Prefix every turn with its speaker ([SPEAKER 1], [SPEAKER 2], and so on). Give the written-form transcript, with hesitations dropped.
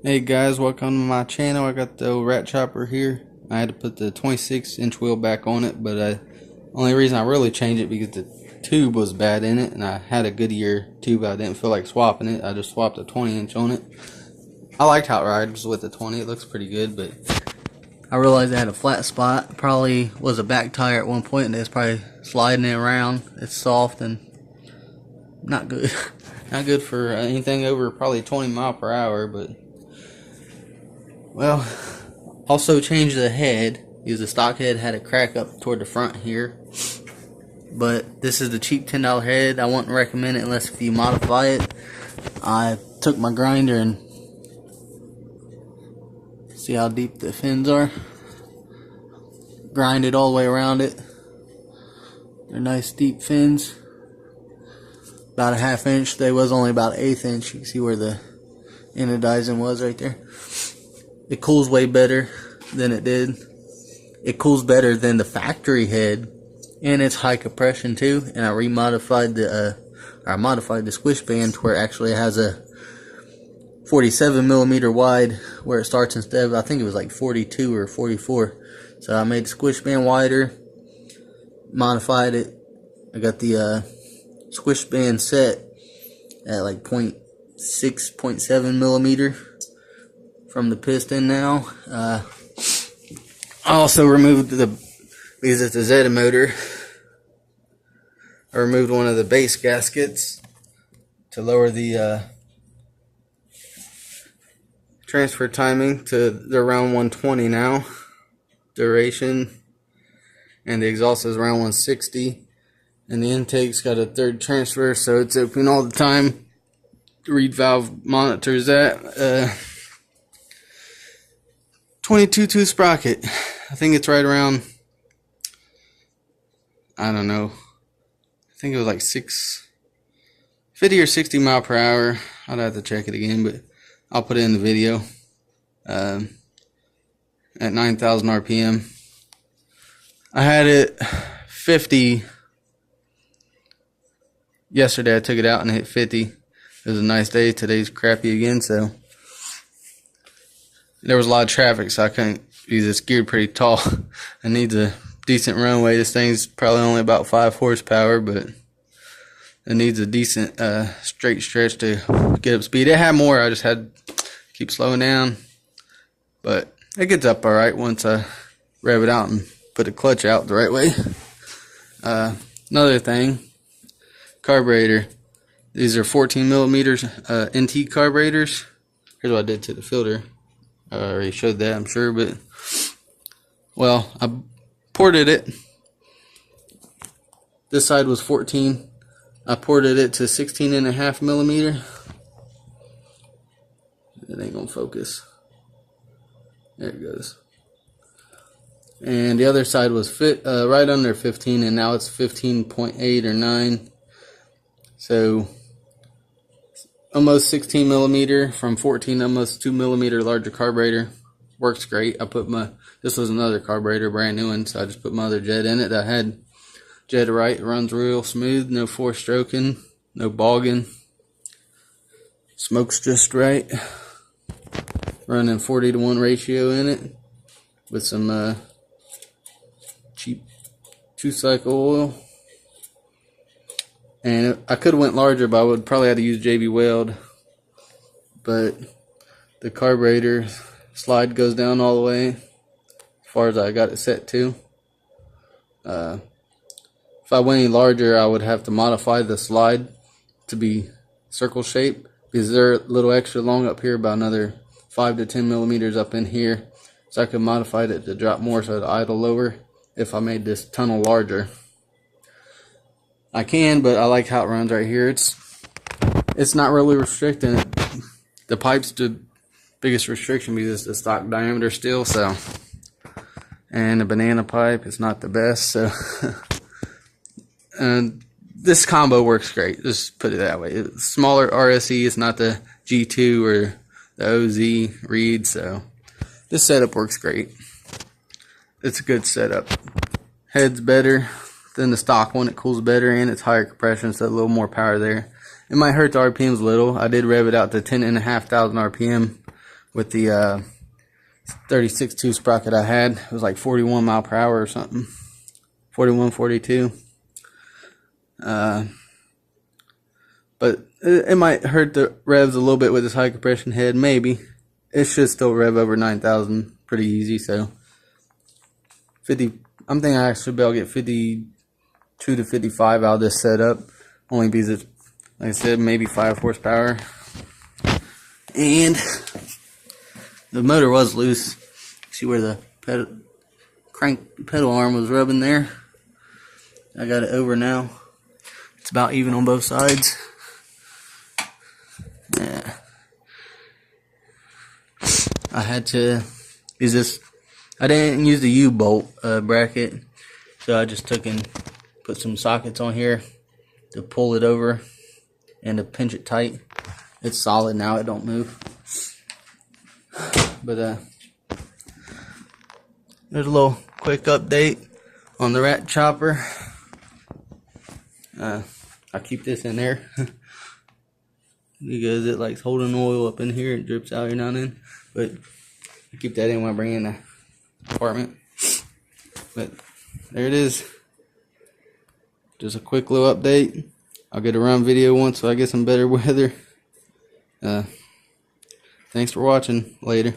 [SPEAKER 1] Hey guys, welcome to my channel. I got the old rat chopper here. I had to put the 26-inch wheel back on it, but only reason I really changed it because the tube was bad in it, and I had a Goodyear tube. I didn't feel like swapping it. I just swapped a 20-inch on it. I liked how it rides with the 20. It looks pretty good, but I realized I had a flat spot. Probably was a back tire at one point, and it's probably sliding it around. It's soft and not good. Not good for anything over probably 20 mile per hour, but well, also changed the head because the stock head had a crack up toward the front here. But this is the cheap $10 head. I wouldn't recommend it unless if you modify it. I took my grinder and see how deep the fins are. Grinded all the way around it. They're nice deep fins. About a ½ inch. They was only about 1/8 inch. You can see where the anodizing was right there. It cools way better than it did. It cools better than the factory head, and it's high compression too. And I remodified the squish band to where it actually has a 47 millimeter wide where it starts instead of, I think it was like 42 or 44. So I made the squish band wider, modified it. I got the squish band set at like 0.6, 0.7 millimeter. From the piston now. I also removed because it's a Zeda motor, I removed one of the base gaskets to lower the transfer timing to the around 120 now, duration, and the exhaust is around 160, and the intake's got a third transfer, so it's open all the time. The reed valve monitors that. 22 sprocket. I think it's right around, I don't know, I think it was like 50 or 60 mile per hour. I'd have to check it again, but I'll put it in the video. At 9,000 RPM. I had it 50 yesterday. I took it out and hit 50. It was a nice day. Today's crappy again, so there was a lot of traffic, so I couldn't use it's geared pretty tall. It needs a decent runway. This thing's probably only about 5 horsepower, but it needs a decent straight stretch to get up speed. It had more, I just had to keep slowing down. But it gets up alright once I rev it out and put the clutch out the right way. Another thing, carburetor. These are 14 millimeters NT carburetors. Here's what I did to the filter. I already showed that, I'm sure, but well, I ported it. This side was 14. I ported it to 16.5 millimeter. It ain't gonna focus. There it goes. And the other side was right under 15, and now it's 15.8 or 9. So almost 16 millimeter from 14, almost 2 millimeter larger carburetor. Works great. This was another carburetor, brand new one, so I just put my other jet in it. I had jet right, it runs real smooth, no force stroking, no bogging. Smoke's just right. Running 40-to-1 ratio in it with some cheap 2-cycle oil. And I could have went larger, but I would probably have to use JB Weld. But the carburetor slide goes down all the way, as far as I got it set to. If I went any larger, I would have to modify the slide to be circle shape, because they're a little extra long up here, about another 5 to 10 millimeters up in here. So I could modify it to drop more so it idle lower if I made this tunnel larger. I can, but I like how it runs right here. It's not really restricting it. The pipe's the biggest restriction because it's the stock diameter still, so. And the banana pipe is not the best, so. And this combo works great. Just put it that way. It's smaller RSE. It's not the G2 or the OZ reed, so this setup works great. It's a good setup. Head's better than the stock one. It cools better and it's higher compression, so a little more power there. It might hurt the RPMs a little. I did rev it out to 10,500 RPM with the 36.2 sprocket I had. It was like 41 mile per hour or something. 41, 42. But it might hurt the revs a little bit with this high compression head, maybe. It should still rev over 9,000 pretty easy, so 50. I'm thinking I should be able to get 52 to 55 out of this setup, only because it's, like I said, maybe 5 horsepower. And the motor was loose. See where the pedal arm was rubbing there? I got it over now. It's about even on both sides. Yeah. I had to use this. I didn't use the U-bolt bracket, so I just took and put some sockets on here to pull it over and to pinch it tight. It's solid now, it don't move. But there's a little quick update on the rat chopper. I keep this in there because it likes holding oil up in here. It drips out every now and then, but I keep that in when I bring in the apartment. But there it is. Just a quick little update. I'll get a run video once so I get some better weather. Thanks for watching. Later.